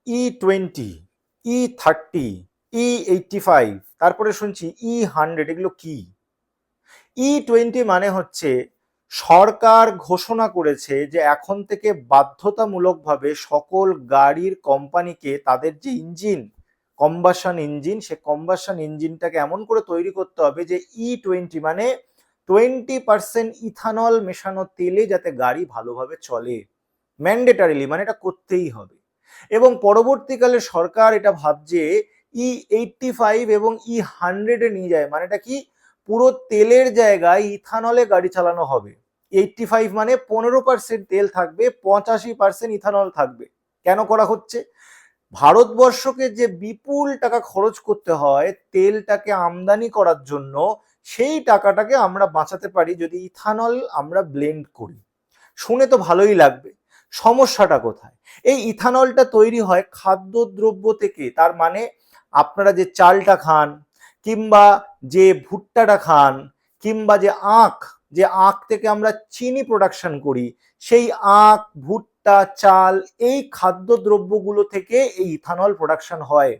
E20, E30, E85, তারপরে শুনছি E100, এগুলো কি? E20 মানে হচ্ছে সরকার ঘোষণা করেছে যে এখন থেকে বাধ্যতামূলকভাবে সকল গাড়ির কোম্পানিকে তাদের যে ইঞ্জিন, কম্বাসন ইঞ্জিন, সে কম্বাসন ইঞ্জিনটাকে এমন করে তৈরি করতে হবে যে E20 মানে 20% ইথানল মেশানো তেলে যাতে গাড়ি ভালোভাবে চলে, ম্যান্ডেটারিলি, মানে এটা করতেই হবে। এবং পরবর্তীকালে সরকার এটা ভাবছে E85 এবং E100 এ নিয়ে যায়, মানে এটা কি, পুরো তেলের জায়গায় ইথানলে গাড়ি চালানো হবে। 85 মানে 15% তেল থাকবে, 85% ইথানল থাকবে। কেন করা হচ্ছে? ভারতবর্ষকে যে বিপুল টাকা খরচ করতে হয় তেলটাকে আমদানি করার জন্য, সেই টাকাটাকে আমরা বাঁচাতে পারি যদি ইথানল আমরা ব্লেন্ড করি। শুনে তো ভালোই লাগবে, সমস্যাটা কোথায়? এই ইথানলটা তৈরি হয় খাদ্যদ্রব্য থেকে, তার মানে আপনারা যে চালটা খান, কিংবা যে ভুট্টাটা খান, কিংবা যে আখ থেকে আমরা চিনি প্রোডাকশন করি, সেই আখ, ভুট্টা, চাল, এই খাদ্যদ্রব্যগুলো থেকে এই ইথানল প্রোডাকশন হয়।